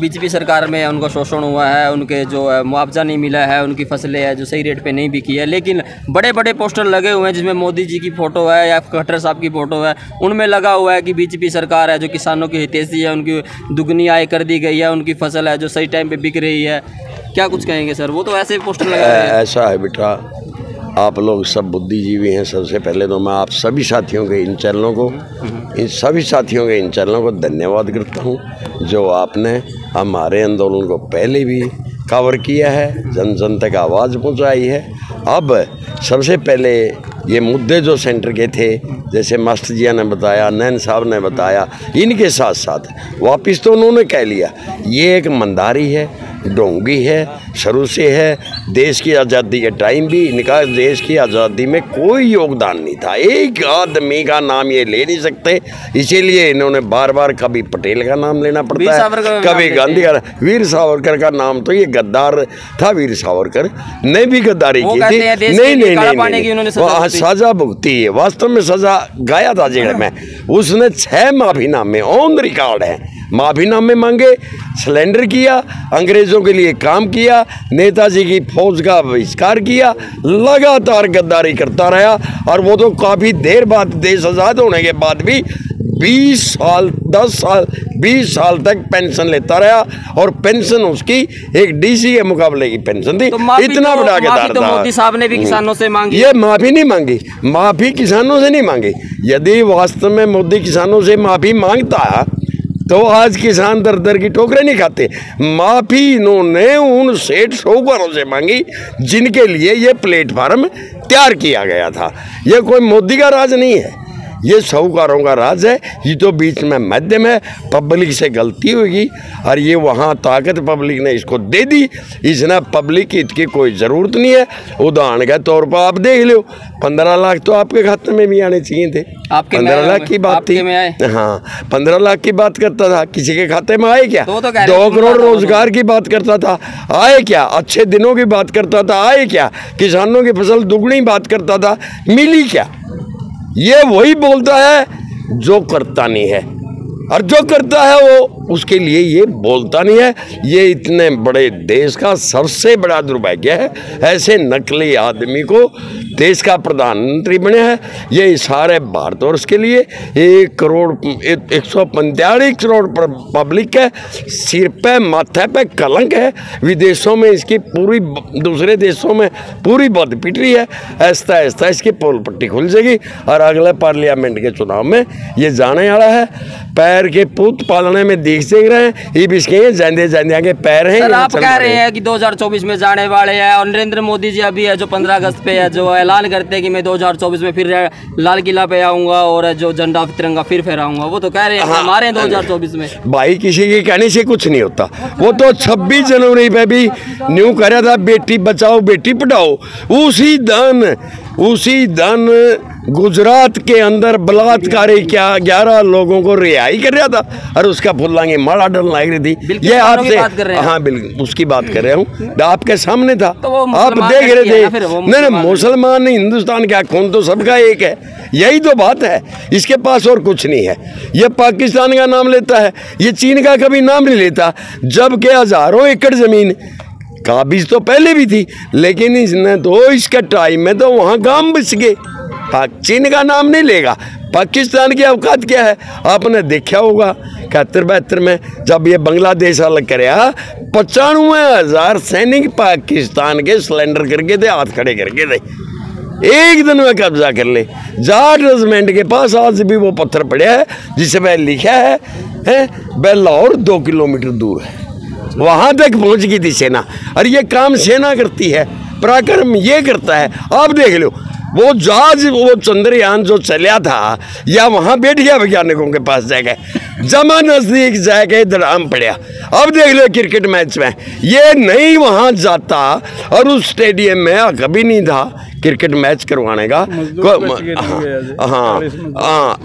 BJP सरकार में उनका शोषण हुआ है, उनके जो मुआवजा नहीं मिला है, उनकी फसलें है जो सही रेट पे नहीं बिकी है। लेकिन बड़े बड़े पोस्टर लगे हुए हैं जिसमें मोदी जी की फ़ोटो है या खट्टर साहब की फ़ोटो है, उनमें लगा हुआ है कि बीजेपी सरकार है जो किसानों की हितैषी है, उनकी दुगनी आय कर दी गई है, उनकी फसल है जो सही टाइम पर बिक रही है। क्या कुछ कहेंगे सर? वो तो ऐसे पोस्टर लगा रहे हैं। ऐसा है बेटा, आप लोग सब बुद्धिजीवी हैं। सबसे पहले तो मैं आप सभी साथियों के इन चैनलों को धन्यवाद करता हूं जो आपने हमारे आंदोलन को पहले भी कवर किया है, जन जन तक आवाज़ पहुंचाई है। अब सबसे पहले ये मुद्दे जो सेंटर के थे, जैसे मास्टर जिया ने बताया, नैन साहब ने बताया, इनके साथ साथ वापस तो उन्होंने कह लिया ये एक मंदारी है, ढोंगी है, शुरू से है। देश की आज़ादी के टाइम भी इनका देश की आज़ादी में कोई योगदान नहीं था, एक आदमी का नाम ये ले नहीं सकते। इसीलिए इन्होंने बार बार कभी पटेल का नाम लेना पड़ता है, कभी गांधी का। वीर सावरकर का नाम तो ये गद्दार था, वीर सावरकर ने भी गद्दारी की थी। नहीं, सजा भुगती है, वास्तव में सजा गाया था जेल में। उसने 6 माफीनामे ऑन रिकॉर्ड है, माफीनामे मांगे, सिलेंडर किया, अंग्रेजों के लिए काम किया, नेताजी की फौज का बहिष्कार किया, लगातार गद्दारी करता रहा। और वो तो काफ़ी देर बाद, देश आज़ाद होने के बाद भी 20 साल 10 साल 20 साल तक पेंशन लेता रहा। और पेंशन उसकी एक डीसी के मुकाबले की पेंशन थी। तो इतना बड़ा गद्दार था। मोदी साहब ने भी किसानों से मांगी, ये माफ़ी नहीं मांगी, माफ़ी किसानों से नहीं मांगी। यदि वास्तव में मोदी किसानों से माफ़ी मांगता तो आज किसान दर दर की ठोकरें नहीं खाते। माफ़ी इन्होंने उन सेठ साहूकारों से मांगी जिनके लिए ये प्लेटफार्म तैयार किया गया था। ये कोई मोदी का राज नहीं है, ये साहूकारों का राज है। ये तो बीच में माध्यम है, पब्लिक से गलती होगी और ये वहाँ ताकत पब्लिक ने इसको दे दी। इसने पब्लिक हित की कोई ज़रूरत नहीं है। उदाहरण के तौर पर आप देख लो, 15 लाख तो आपके खाते में भी आने चाहिए थे। 15 लाख की बात थी, हाँ 15 लाख की बात करता था, किसी के खाते में आए क्या? 2 करोड़ रोजगार की बात करता था, आए क्या? अच्छे दिनों की बात करता था, आए क्या? किसानों की फसल दुगनी बात करता था, मिली क्या? ये वही बोलता है जो करता नहीं है, और जो करता है वो उसके लिए ये बोलता नहीं है। ये इतने बड़े देश का सबसे बड़ा दुर्भाग्य है, ऐसे नकली आदमी को देश का प्रधानमंत्री बने हैं। ये सारे भारतवर्ष के लिए 145 करोड़ पब्लिक है, सिर पे माथे पे कलंक है। विदेशों में इसकी पूरी, दूसरे देशों में पूरी बद पिट रही है। ऐसा ऐसा इसकी पोल पट्टी खुल जाएगी और अगले पार्लियामेंट के चुनाव में ये जाने वाला है। पैर के पूत पालने में देख रहे हैं, ये बिस्के जांदे जांदे के पैर हैं। सर आप कह रहे हैं कि 2024 में जाने वाले हैं, और नरेंद्र मोदी जी अभी है जो 15 अगस्त पे है जो ऐलान करते हैं कि मैं 2024 में फिर लाल किला पे आऊंगा और जो झंडा तिरंगा फिर फहराऊंगा। वो तो कह रहे हैं हमारे 2024 में। भाई किसी के कहने से कुछ नहीं होता। वो तो 26 जनवरी पे भी न्यू कर रहा था, बेटी बचाओ बेटी पढ़ाओ। उसी दिन गुजरात के अंदर बलात्कारी क्या 11 लोगों को रिहाई कर रहा था और उसका फुल्लांगे माला डल लग रही थी। ये आपसे, हाँ बिल्कुल उसकी बात कर रहा हूँ, आपके सामने था, तो आप देख रहे थे। नहीं, मुसलमान हिंदुस्तान का खून तो सबका एक है, यही तो बात है। इसके पास और कुछ नहीं है। ये पाकिस्तान का नाम लेता है, ये चीन का कभी नाम नहीं लेता, जबकि हजारों एकड़ जमीन काबिज तो पहले भी थी, लेकिन इसने तो इसके टाइम में तो वहाँ गांव बच गए। चीन का नाम नहीं लेगा। पाकिस्तान की औकात क्या है आपने देखा होगा। 71-72 में जब ये बांग्लादेश अलग कराया, 95,000 सैनिक पाकिस्तान के सिलेंडर करके थे, हाथ खड़े करके थे, एक दिन में कब्जा कर ले। जाट रेजिमेंट के पास आज भी वो पत्थर पड़े है जिसमें लिखा है वह लाहौर 2 किलोमीटर दूर है, वहां तक पहुंच गई थी सेना। और ये काम सेना करती है, पराक्रम ये करता है। आप देख लो वो जहाज, वो चंद्रयान जो चला था, या वहाँ बैठ गया वैज्ञानिकों के पास जाके, जमा नजदीक जाके धड़ाम पड़ा। अब देख लो क्रिकेट मैच में ये नहीं वहाँ जाता और उस स्टेडियम में कभी नहीं था क्रिकेट मैच करवाने का। हाँ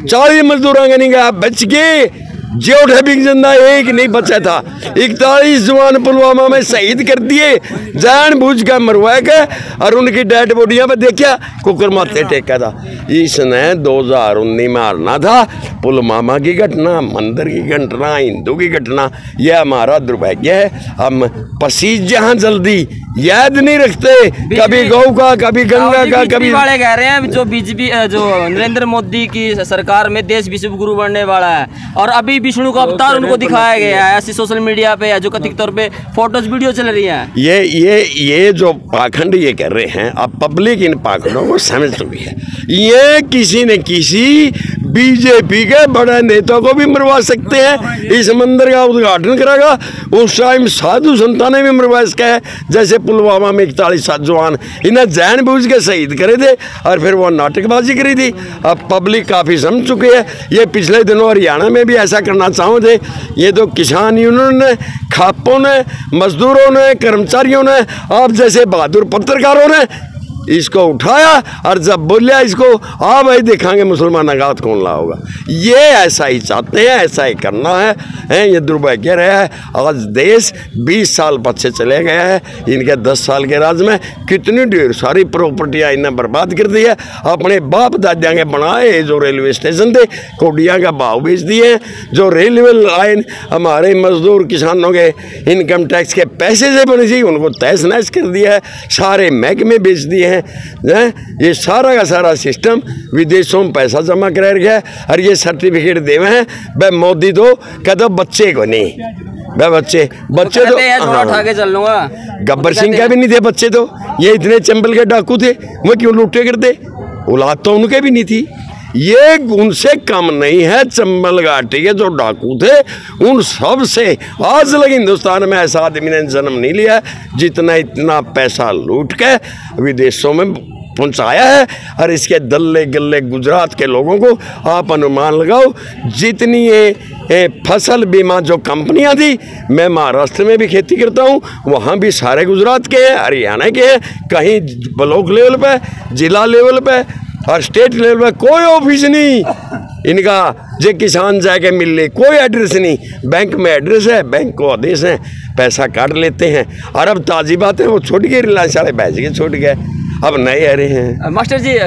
40 मजदूर नहीं गया, बच गए जो ढबिंग जिंदा एक नहीं बचा था। 41 जवान पुलवामा में शहीद कर दिए, जानबूझ कर मरवा के, और उनकी डेड बॉडियां पर देखा कुकर माथे टेका था। इसने 2019 में हारना था। पुलवामा की घटना, मंदिर की घटना, हिंदू की घटना, यह हमारा दुर्भाग्य है। हम पसीज जहां जल्दी याद नहीं रखते, कभी गौ का, कभी गंगा का, कभी वाले कह रहे हैं जो बीजेपी जो नरेंद्र मोदी की सरकार में देश विश्व गुरु बनने वाला है, और अभी विष्णु का अवतार उनको दिखाया गया है ऐसी सोशल मीडिया पे, जो कथित तौर पे फोटोज वीडियो चल रही हैं। ये जो पाखंड ये कर रहे हैं, अब पब्लिक इन पाखंडों को समझ चुकी है। ये किसी न किसी बीजेपी के बड़े नेता को भी मरवा सकते हैं। इस मंदिर का उद्घाटन करेगा, उस टाइम साधु संतान ने भी मरवा सका है। जैसे पुलवामा में 41 जवान इन्हें जानबूझ के शहीद करे थे, और फिर वो नाटकबाजी करी थी। अब पब्लिक काफ़ी समझ चुकी है। ये पिछले दिनों हरियाणा में भी ऐसा करना चाहो थे। ये तो किसान यूनियन ने, खापों ने, मजदूरों ने, कर्मचारियों ने, आप जैसे बहादुर पत्रकारों ने इसको उठाया, और जब बोलिया इसको आ भाई देखेंगे मुसलमान आगात कौन ला होगा। ये ऐसा ही चाहते हैं, ऐसा ही करना है। ये दुर्भाग्य रहा है। आज देश 20 साल पीछे चले गया है। इनके 10 साल के राज में कितनी ढेर सारी प्रॉपर्टियाँ इन्हें बर्बाद कर दी है। अपने बाप दादा के बनाए जो रेलवे स्टेशन थे, कोडिया का भाव बेच दिए। जो रेलवे लाइन हमारे मजदूर किसानों के इनकम टैक्स के पैसे से बनी थी, उनको तहस नहस कर दिया है। सारे महकमे बेच दिए हैं। ये सारा का सारा सिस्टम विदेशों में पैसा जमा करा रखा है, और ये सर्टिफिकेट देवे हैं। वह मोदी तो कहते बच्चे को नहीं, वह बच्चे तो उठा के चल लूंगा। गब्बर सिंह का भी नहीं थे बच्चे, तो ये इतने चंबल के डाकू थे, वो क्यों लूटे करते? औलाद तो उनके भी नहीं थी। ये उनसे कम नहीं है। चंबल घाटी के जो डाकू थे, उन सब से आज लग हिंदुस्तान में ऐसा आदमी ने जन्म नहीं लिया जितना इतना पैसा लूट के विदेशों में पहुंचाया है। और इसके दल्ले गल्ले गुजरात के लोगों को आप अनुमान लगाओ, जितनी ये फसल बीमा जो कंपनियां थी, मैं महाराष्ट्र में भी खेती करता हूं, वहां भी सारे गुजरात के हैं, हरियाणा के हैं। कहीं ब्लॉक लेवल पे, जिला लेवल पे और स्टेट लेवल पे कोई ऑफिस नहीं इनका जे किसान जाके मिल ले, कोई एड्रेस नहीं। बैंक में एड्रेस है, बैंक को आदेश है, पैसा काट लेते हैं। और अब ताजी बात है, वो छूट गए, रिलायंस वाले भैंस के छूट गए, अब नए आ रहे हैं। मास्टर जी